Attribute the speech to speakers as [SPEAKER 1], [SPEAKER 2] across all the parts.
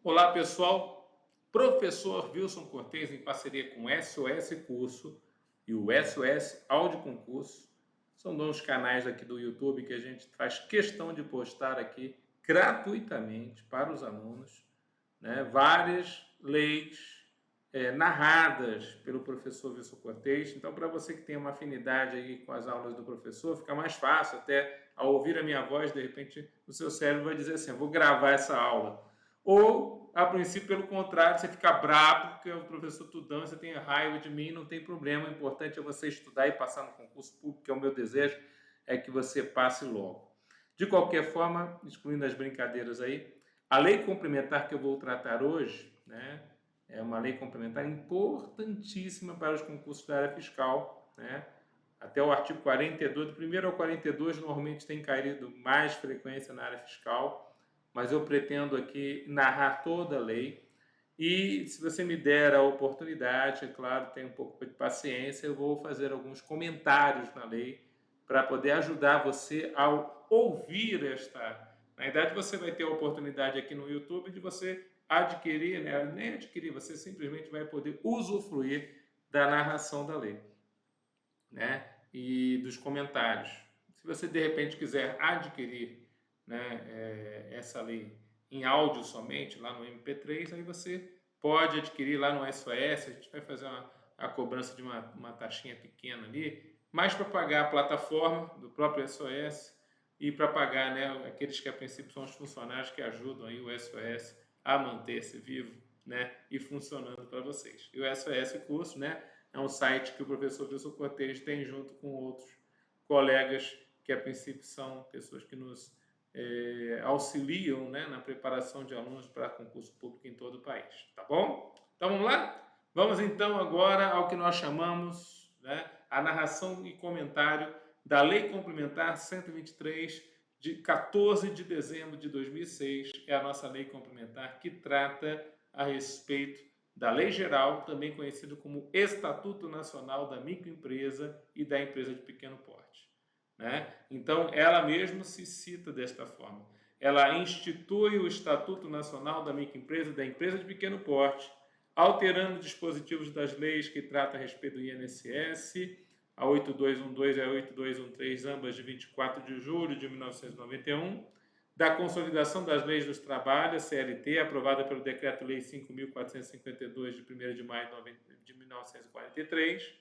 [SPEAKER 1] Olá, pessoal. Professor Wilson Cortez, em parceria com o SOS Curso e o SOS Áudio Concurso, são dois canais aqui do YouTube que a gente faz questão de postar aqui gratuitamente para os alunos, né, várias leis narradas pelo professor Wilson Cortez. Então, para você que tem uma afinidade aí com as aulas do professor, fica mais fácil até ao ouvir a minha voz, de repente o seu cérebro vai dizer assim: eu vou gravar essa aula. Ou, a princípio, pelo contrário, você fica bravo porque o professor Tudão, você tem raiva de mim, não tem problema. O importante é você estudar e passar no concurso público, que é o meu desejo, é que você passe logo. De qualquer forma, excluindo as brincadeiras aí, a lei complementar que eu vou tratar hoje, né, é uma lei complementar importantíssima para os concursos da área fiscal, né? Até o artigo 42, do primeiro ao 42, normalmente tem caído mais frequência na área fiscal, mas eu pretendo aqui narrar toda a lei. E se você me der a oportunidade, é claro, tem um pouco de paciência, eu vou fazer alguns comentários na lei para poder ajudar você a ouvir esta. Na verdade, você vai ter a oportunidade aqui no YouTube de você adquirir, né? Nem adquirir, você simplesmente vai poder usufruir da narração da lei, né? E dos comentários. Se você de repente quiser adquirir, né, essa lei em áudio somente, lá no MP3, aí você pode adquirir lá no SOS. A gente vai fazer a cobrança de uma taxinha pequena ali, mais para pagar a plataforma do próprio SOS e para pagar, né, aqueles que a princípio são os funcionários que ajudam aí o SOS a manter-se vivo, né, e funcionando para vocês. E o SOS Curso, né, é um site que o professor Wilson Cortez tem junto com outros colegas que a princípio são pessoas que nos auxiliam, né, na preparação de alunos para concurso público em todo o país, tá bom? Então vamos lá? Vamos então agora ao que nós chamamos, né, a narração e comentário da Lei Complementar 123 de 14 de dezembro de 2006. É a nossa lei complementar que trata a respeito da Lei Geral, também conhecido como Estatuto Nacional da Microempresa e da Empresa de Pequeno Porte, né? Então, ela mesma se cita desta forma. Ela institui o Estatuto Nacional da Microempresa e da Empresa de Pequeno Porte, alterando dispositivos das leis que tratam a respeito do INSS, a 8212 e a 8213, ambas de 24 de julho de 1991, da consolidação das leis dos trabalhos, CLT, aprovada pelo Decreto-Lei 5.452, de 1º de maio de 1943,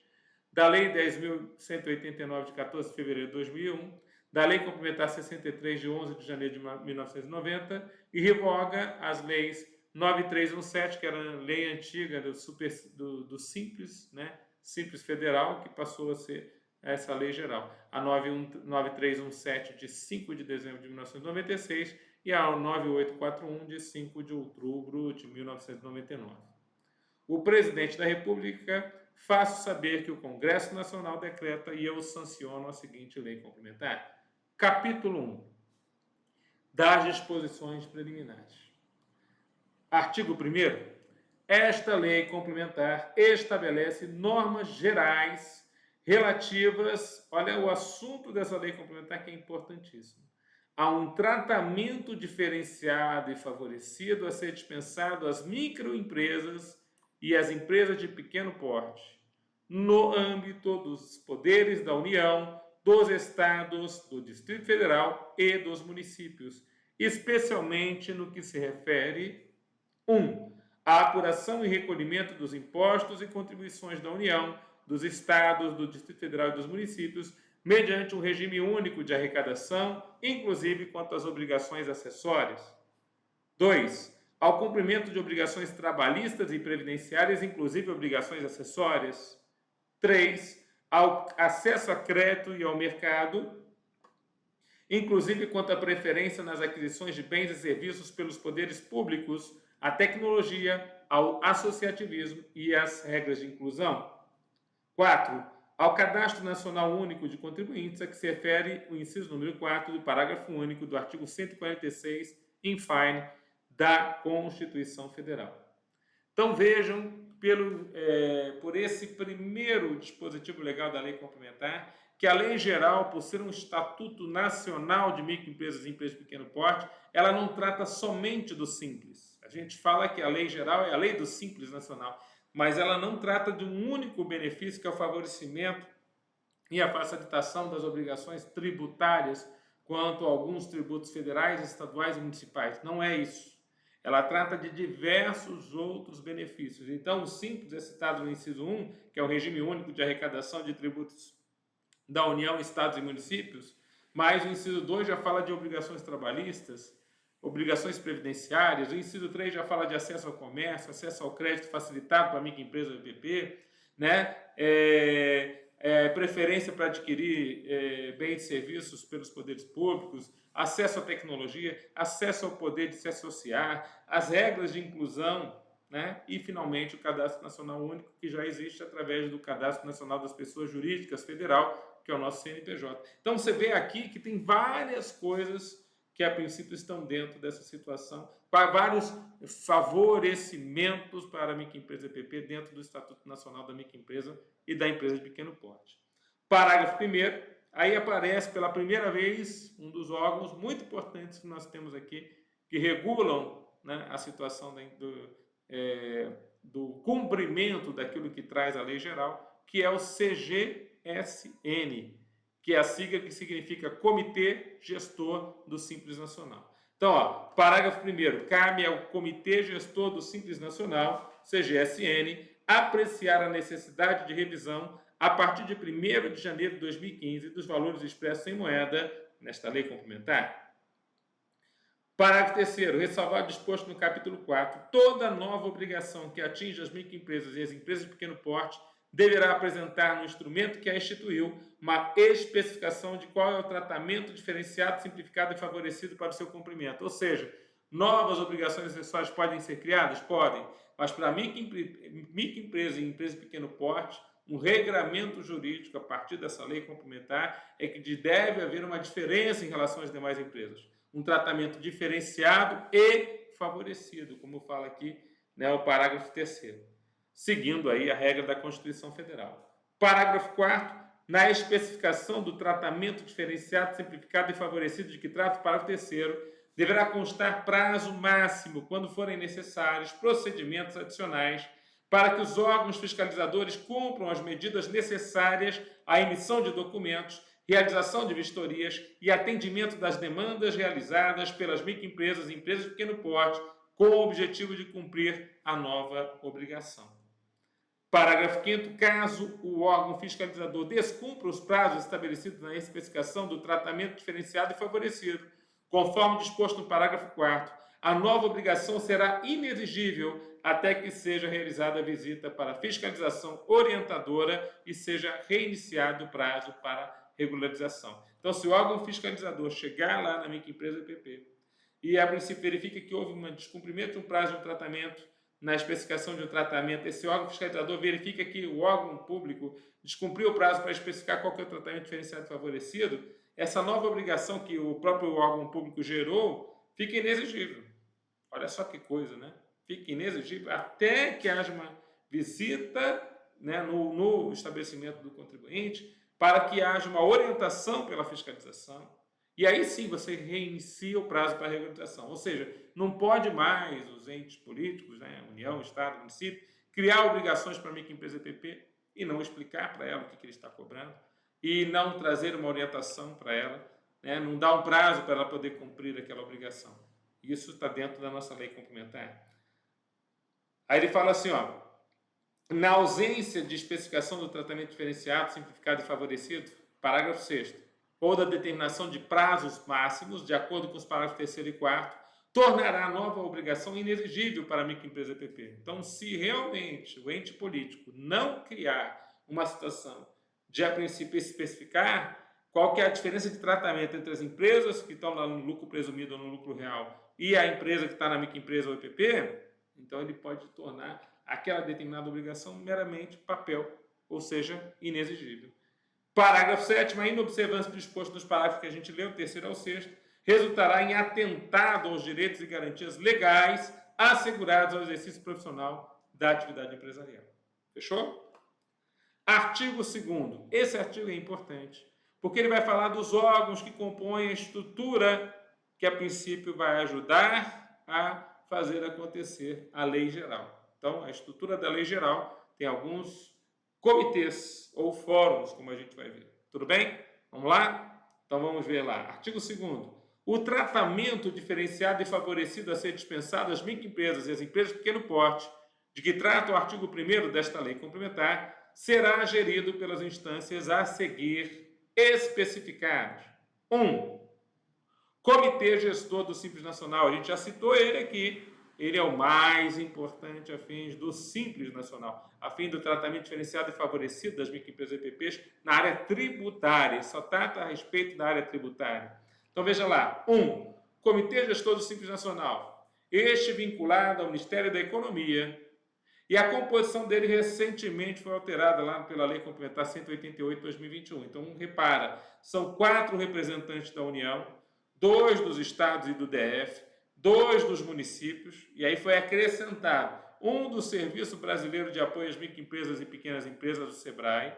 [SPEAKER 1] da Lei 10.189, de 14 de fevereiro de 2001, da Lei Complementar 63, de 11 de janeiro de 1990, e revoga as leis 9317, que era a lei antiga do Simples, né? Simples Federal, que passou a ser essa lei geral. A 9317, de 5 de dezembro de 1996, e a 9841, de 5 de outubro de 1999. O presidente da República faço saber que o Congresso Nacional decreta e eu sanciono a seguinte lei complementar. Capítulo 1. Das disposições preliminares. Artigo 1º. Esta lei complementar estabelece normas gerais relativas, olha o assunto dessa lei complementar que é importantíssimo, a um tratamento diferenciado e favorecido a ser dispensado às microempresas e às empresas de pequeno porte, no âmbito dos poderes da União, dos estados, do Distrito Federal e dos municípios, especialmente no que se refere 1. A apuração e recolhimento dos impostos e contribuições da União, dos estados, do Distrito Federal e dos municípios, mediante um regime único de arrecadação, inclusive quanto às obrigações acessórias. 2. Ao cumprimento de obrigações trabalhistas e previdenciárias, inclusive obrigações acessórias. 3. Ao acesso a crédito e ao mercado, inclusive quanto à preferência nas aquisições de bens e serviços pelos poderes públicos, à tecnologia, ao associativismo e às regras de inclusão. 4. Ao Cadastro Nacional Único de Contribuintes, a que se refere o inciso número 4 do parágrafo único do artigo 146, in fine, da Constituição Federal. Então vejam, por esse primeiro dispositivo legal da lei complementar, que a lei geral, por ser um estatuto nacional de microempresas e empresas de pequeno porte, ela não trata somente do simples. A gente fala que a lei geral é a lei do Simples Nacional, mas ela não trata de um único benefício, que é o favorecimento e a facilitação das obrigações tributárias quanto a alguns tributos federais, estaduais e municipais. Não é isso. Ela trata de diversos outros benefícios. Então, o Simples é citado no inciso 1, que é o regime único de arrecadação de tributos da União, estados e municípios, mas o inciso 2 já fala de obrigações trabalhistas, obrigações previdenciárias, o inciso 3 já fala de acesso ao comércio, acesso ao crédito facilitado para a microempresa ou EPP, né? Preferência para adquirir bens e serviços pelos poderes públicos, acesso à tecnologia, acesso ao poder de se associar, as regras de inclusão, né? E, finalmente, o Cadastro Nacional Único, que já existe através do Cadastro Nacional das Pessoas Jurídicas Federal, que é o nosso CNPJ. Então, você vê aqui que tem várias coisas que, a princípio, estão dentro dessa situação, para vários favorecimentos para a microempresa EPP dentro do Estatuto Nacional da Microempresa e da Empresa de Pequeno Porte. Parágrafo 1º, aí aparece pela primeira vez um dos órgãos muito importantes que nós temos aqui, que regulam, né, a situação do cumprimento daquilo que traz a lei geral, que é o CGSN, que é a sigla que significa Comitê Gestor do Simples Nacional. Então, parágrafo 1º, cabe ao Comitê Gestor do Simples Nacional, CGSN, apreciar a necessidade de revisão a partir de 1º de janeiro de 2015 dos valores expressos em moeda nesta lei complementar. Parágrafo 3º, ressalvar o disposto no capítulo 4, toda nova obrigação que atinja as microempresas e as empresas de pequeno porte deverá apresentar no instrumento que a instituiu uma especificação de qual é o tratamento diferenciado, simplificado e favorecido para o seu cumprimento. Ou seja, novas obrigações acessórias podem ser criadas? Podem, mas para microempresa e empresa de pequeno porte, um regramento jurídico a partir dessa lei complementar é que deve haver uma diferença em relação às demais empresas. Um tratamento diferenciado e favorecido, como fala aqui, né, o parágrafo 3º. Seguindo aí a regra da Constituição Federal. Parágrafo 4º, na especificação do tratamento diferenciado, simplificado e favorecido de que trata o parágrafo 3º, deverá constar prazo máximo, quando forem necessários, procedimentos adicionais para que os órgãos fiscalizadores cumpram as medidas necessárias à emissão de documentos, realização de vistorias e atendimento das demandas realizadas pelas microempresas e empresas de pequeno porte, com o objetivo de cumprir a nova obrigação. Parágrafo 5º, caso o órgão fiscalizador descumpra os prazos estabelecidos na especificação do tratamento diferenciado e favorecido, conforme disposto no parágrafo 4º, a nova obrigação será inexigível até que seja realizada a visita para fiscalização orientadora e seja reiniciado o prazo para regularização. Então, se o órgão fiscalizador chegar lá na microempresa EPP e, a princípio, verifica que houve um descumprimento de um prazo de um tratamento, na especificação de um tratamento, esse órgão fiscalizador verifica que o órgão público descumpriu o prazo para especificar qual que é o tratamento diferenciado e favorecido, essa nova obrigação que o próprio órgão público gerou fica inexigível. Olha só que coisa, né? Fica inexigível até que haja uma visita, né, no estabelecimento do contribuinte, para que haja uma orientação pela fiscalização. E aí sim você reinicia o prazo para a regularização. Ou seja, não pode mais os entes políticos, né, União, Estado, município, criar obrigações para a microempresa EPP e não explicar para ela o que ele está cobrando e não trazer uma orientação para ela, né, não dar um prazo para ela poder cumprir aquela obrigação. Isso está dentro da nossa lei complementar. Aí ele fala assim, na ausência de especificação do tratamento diferenciado, simplificado e favorecido, parágrafo 6º, ou da determinação de prazos máximos, de acordo com os parágrafos 3º e 4º, tornará a nova obrigação inexigível para a microempresa EPP. Então, se realmente o ente político não criar uma situação de, a princípio, especificar qual que é a diferença de tratamento entre as empresas que estão lá no lucro presumido ou no lucro real e a empresa que está na microempresa ou EPP, então ele pode tornar aquela determinada obrigação meramente papel, ou seja, inexigível. Parágrafo 7º, a inobservância do disposto nos parágrafos que a gente leu, 3º ao 6º, resultará em atentado aos direitos e garantias legais assegurados ao exercício profissional da atividade empresarial. Fechou? Artigo 2º. Esse artigo é importante, porque ele vai falar dos órgãos que compõem a estrutura que, a princípio, vai ajudar a fazer acontecer a lei geral. Então, a estrutura da lei geral tem alguns comitês ou fóruns, como a gente vai ver. Tudo bem? Vamos lá? Então, vamos ver lá. Artigo 2º. O tratamento diferenciado e favorecido a ser dispensado às microempresas e às empresas de pequeno porte, de que trata o artigo 1º desta lei complementar, será gerido pelas instâncias a seguir especificadas. 1. Comitê Gestor do Simples Nacional. A gente já citou ele aqui. Ele é o mais importante a fins do Simples Nacional, a fim do tratamento diferenciado e favorecido das microempresas e EPPs na área tributária. Só trata a respeito da área tributária. Então, veja lá. 1. Comitê Gestor do Simples Nacional. Este vinculado ao Ministério da Economia. E a composição dele recentemente foi alterada lá pela Lei Complementar 188/2021. Então, repara, são 4 representantes da União, 2 dos estados e do DF, 2 dos municípios, e aí foi acrescentado um do Serviço Brasileiro de Apoio às Microempresas e Pequenas Empresas, do SEBRAE,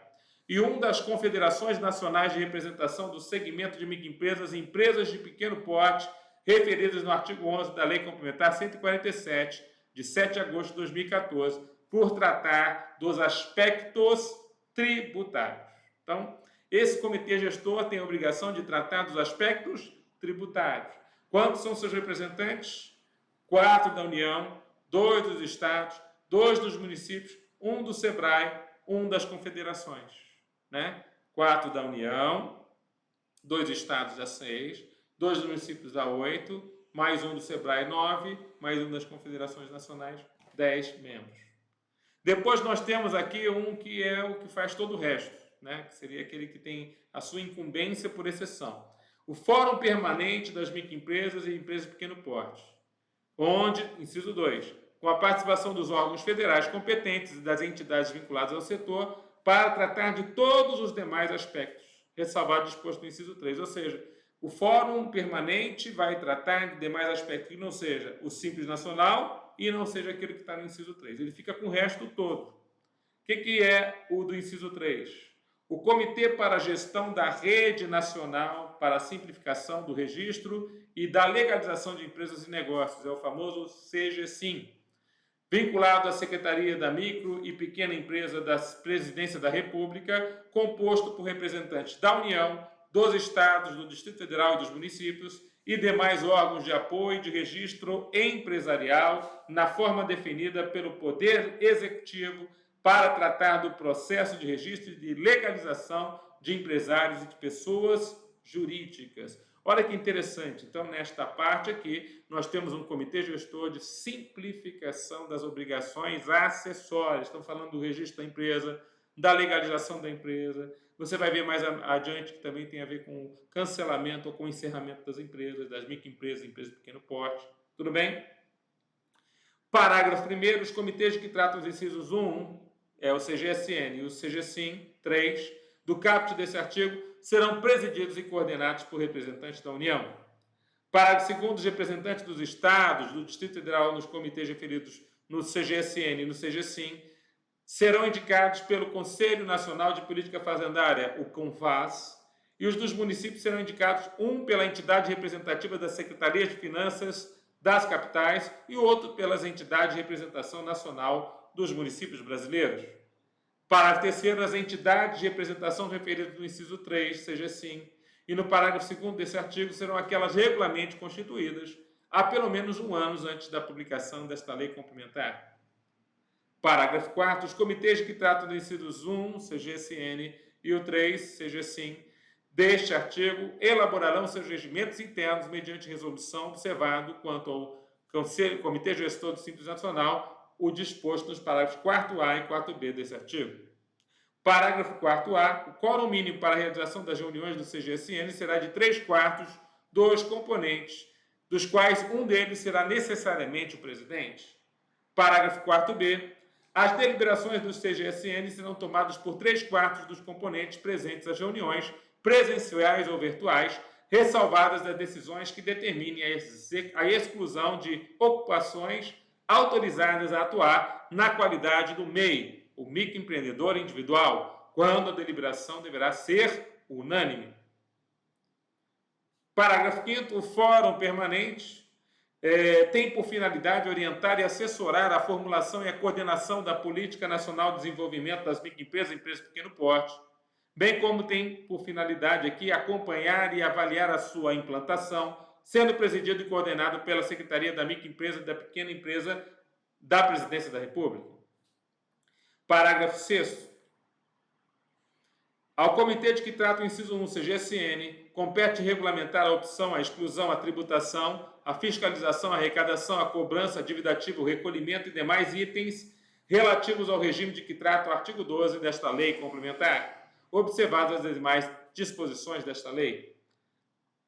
[SPEAKER 1] e um das Confederações Nacionais de Representação do Segmento de Microempresas e Empresas de Pequeno Porte, referidas no artigo 11 da Lei Complementar 147, de 7 de agosto de 2014, por tratar dos aspectos tributários. Então, esse comitê gestor tem a obrigação de tratar dos aspectos tributários. Quantos são seus representantes? 4 da União, 2 dos estados, 2 dos municípios, 1 do SEBRAE, 1 das confederações. Né? 4 da União, 2 estados dá 6, 2 dos municípios dá 8, mais 1 do SEBRAE, 9, mais 1 das confederações nacionais, 10 membros. Depois nós temos aqui um que é o que faz todo o resto, né? Que seria aquele que tem a sua incumbência por exceção. O Fórum Permanente das Microempresas e Empresas de Pequeno Porte, onde, inciso 2, com a participação dos órgãos federais competentes e das entidades vinculadas ao setor, para tratar de todos os demais aspectos, ressalvado o disposto no inciso 3, ou seja, o Fórum Permanente vai tratar de demais aspectos que não seja o Simples Nacional e não seja aquele que está no inciso 3. Ele fica com o resto todo. O que é o do inciso 3? O Comitê para a Gestão da Rede Nacional para a Simplificação do Registro e da Legalização de Empresas e Negócios, é o famoso CGSIM, vinculado à Secretaria da Micro e Pequena Empresa da Presidência da República, composto por representantes da União, dos estados, do Distrito Federal e dos municípios e demais órgãos de apoio de registro empresarial na forma definida pelo Poder Executivo para tratar do processo de registro e de legalização de empresários e de pessoas jurídicas. Olha que interessante. Então, nesta parte aqui, nós temos um comitê gestor de simplificação das obrigações acessórias. Estamos falando do registro da empresa, da legalização da empresa. Você vai ver mais adiante que também tem a ver com cancelamento ou com encerramento das empresas, das microempresas, empresas de pequeno porte. Tudo bem? Parágrafo 1º. Os comitês que tratam os incisos 1, o CGSN e o CGSIM 3, do caput desse artigo, serão presididos e coordenados por representantes da União. Parágrafo 2º. Os representantes dos estados, do Distrito Federal, nos comitês referidos no CGSN e no CGSIM, serão indicados pelo Conselho Nacional de Política Fazendária, o CONFAS, e os dos municípios serão indicados, um pela entidade representativa das Secretarias de Finanças das capitais e o outro pelas entidades de representação nacional dos municípios brasileiros. Parágrafo 3º, as entidades de representação referidas no inciso 3, CGSIM, e no parágrafo 2º desse artigo serão aquelas regularmente constituídas há pelo menos um ano antes da publicação desta lei complementar. Parágrafo 4º, os comitês que tratam dos incisos 1, CGSN, e o 3, CGSIM, deste artigo, elaborarão seus regimentos internos mediante resolução, observado, quanto ao Comitê Gestor do Simples Nacional, o disposto nos parágrafos 4A e 4B desse artigo. Parágrafo 4A, o quórum mínimo para a realização das reuniões do CGSN será de 3/4 dos componentes, dos quais um deles será necessariamente o presidente. Parágrafo 4B, as deliberações do CGSN serão tomadas por 3/4 dos componentes presentes às reuniões, presenciais ou virtuais, ressalvadas as decisões que determinem a exclusão de ocupações autorizadas a atuar na qualidade do MEI, o microempreendedor individual, quando a deliberação deverá ser unânime. Parágrafo 5º, o Fórum Permanente tem por finalidade orientar e assessorar a formulação e a coordenação da Política Nacional de Desenvolvimento das Microempresas e Empresas de Pequeno Porte, bem como tem por finalidade aqui acompanhar e avaliar a sua implantação, sendo presidido e coordenado pela Secretaria da Microempresa e da Pequena Empresa da Presidência da República. Parágrafo 6º. Ao comitê de que trata o inciso 1, CGSN, compete regulamentar a opção, a exclusão, a tributação, a fiscalização, a arrecadação, a cobrança, a dívida ativa, o recolhimento e demais itens relativos ao regime de que trata o artigo 12 desta lei complementar, observadas as demais disposições desta lei.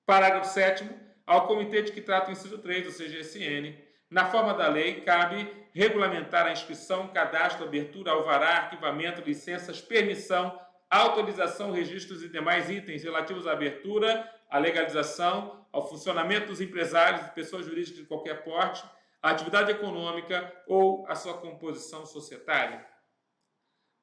[SPEAKER 1] Parágrafo 7º. Ao comitê de que trata o inciso 3 do CGSN, na forma da lei, cabe regulamentar a inscrição, cadastro, abertura, alvará, arquivamento, licenças, permissão, autorização, registros e demais itens relativos à abertura, à legalização, ao funcionamento dos empresários e pessoas jurídicas de qualquer porte, à atividade econômica ou à sua composição societária.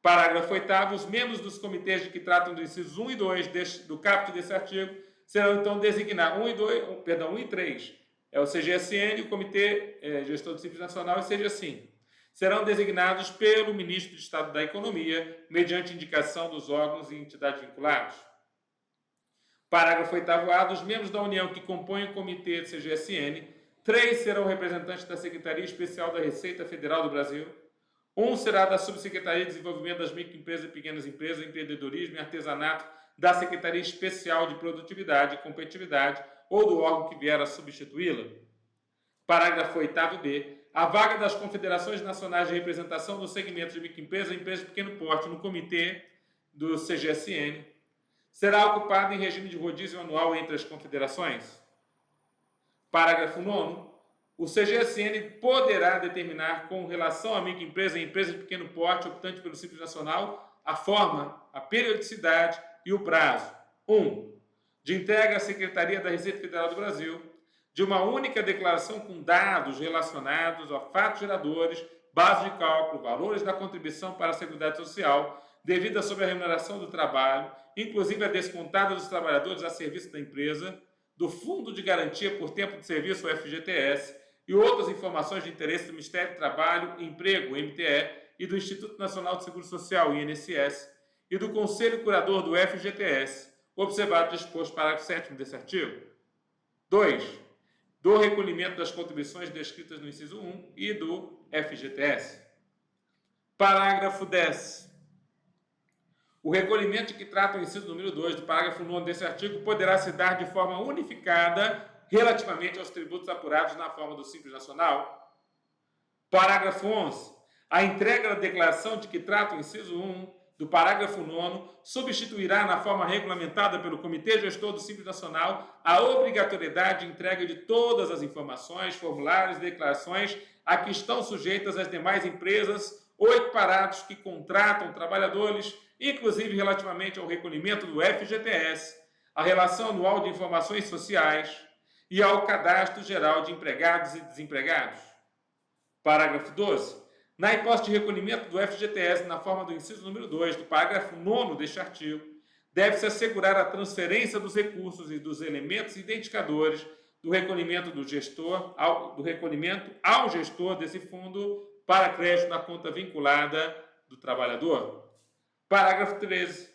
[SPEAKER 1] Parágrafo 8º. Os membros dos comitês de que tratam dos incisos 1 e 2 do caput desse artigo serão então designados, 1 e 3, é o CGSN, o Comitê Gestor do Simples Nacional e seja assim, serão designados pelo Ministro de Estado da Economia, mediante indicação dos órgãos e entidades vinculados. Parágrafo 8º-A. Dos membros da União que compõem o Comitê do CGSN, 3 serão representantes da Secretaria Especial da Receita Federal do Brasil, 1 será da Subsecretaria de Desenvolvimento das Microempresas e Pequenas Empresas, Empreendedorismo e Artesanato, da Secretaria Especial de Produtividade e Competitividade ou do órgão que vier a substituí-la. Parágrafo 8º-B. A vaga das confederações nacionais de representação dos segmentos de microempresa e empresa de pequeno porte no comitê do CGSN será ocupada em regime de rodízio anual entre as confederações. Parágrafo 9º. O CGSN poderá determinar, com relação à microempresa e empresa de pequeno porte optante pelo Simples Nacional, a forma, a periodicidade e o prazo. 1. De entrega à Secretaria da Receita Federal do Brasil de uma única declaração com dados relacionados a fatos geradores, base de cálculo, valores da contribuição para a Seguridade Social, devida sobre a remuneração do trabalho, inclusive a descontada dos trabalhadores a serviço da empresa, do Fundo de Garantia por Tempo de Serviço, o FGTS, e outras informações de interesse do Ministério do Trabalho, Emprego, MTE, e do Instituto Nacional de Seguro Social, INSS, e do Conselho Curador do FGTS, observado disposto parágrafo 7º desse artigo. 2. Do recolhimento das contribuições descritas no inciso 1 e do FGTS. Parágrafo 10. O recolhimento de que trata o inciso número 2 do parágrafo 9 desse artigo poderá se dar de forma unificada relativamente aos tributos apurados na forma do Simples Nacional. Parágrafo 11. A entrega da declaração de que trata o inciso 1 do parágrafo 9º substituirá na forma regulamentada pelo Comitê Gestor do Simples Nacional a obrigatoriedade de entrega de todas as informações, formulários e declarações a que estão sujeitas as demais empresas ou equiparados que contratam trabalhadores, inclusive relativamente ao recolhimento do FGTS, a relação anual de informações sociais e ao cadastro geral de empregados e desempregados. Parágrafo 12. Na hipótese de recolhimento do FGTS na forma do inciso número 2 do parágrafo 9º deste artigo, deve-se assegurar a transferência dos recursos e dos elementos identificadores do recolhimento ao gestor desse fundo para crédito na conta vinculada do trabalhador. Parágrafo 13.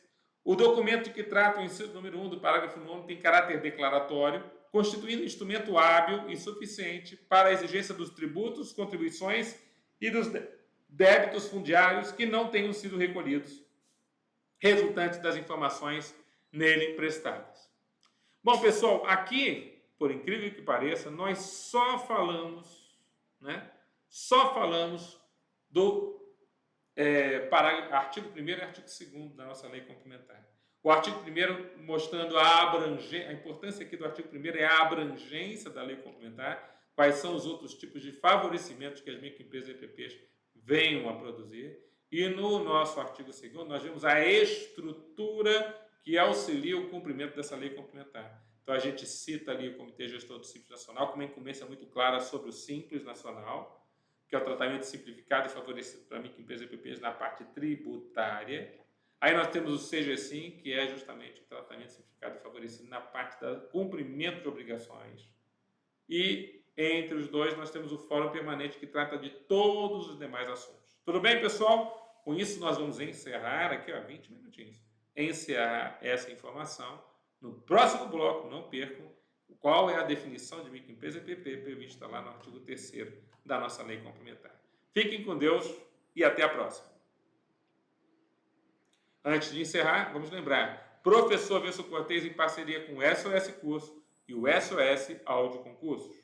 [SPEAKER 1] O documento de que trata o inciso número 1 do parágrafo 9º tem caráter declaratório, constituindo instrumento hábil e suficiente para a exigência dos tributos, contribuições e dos débitos fundiários que não tenham sido recolhidos, resultantes das informações nele prestadas. Bom, pessoal, aqui, por incrível que pareça, nós só falamos do artigo 1º e artigo 2º da nossa lei complementar. O artigo 1º mostrando a importância aqui do artigo 1º é a abrangência da lei complementar, quais são os outros tipos de favorecimentos que as microempresas e EPPs venham a produzir. E no nosso artigo 2º, nós vemos a estrutura que auxilia o cumprimento dessa lei complementar. Então, a gente cita ali o Comitê Gestor do Simples Nacional com uma incumbência muito clara sobre o Simples Nacional, que é o tratamento simplificado e favorecido para microempresas e EPPs na parte tributária. Aí nós temos o CGSIM, que é justamente o tratamento simplificado e favorecido na parte do cumprimento de obrigações. E Entre os dois, nós temos o Fórum Permanente que trata de todos os demais assuntos. Tudo bem, pessoal? Com isso, nós vamos encerrar aqui, 20 minutinhos. Encerrar essa informação. No próximo bloco, não percam, qual é a definição de microempresa EPP prevista lá no artigo 3º da nossa lei complementar. Fiquem com Deus e até a próxima. Antes de encerrar, vamos lembrar, professor Wilson Cortez em parceria com o SOS Curso e o SOS Áudio Concursos.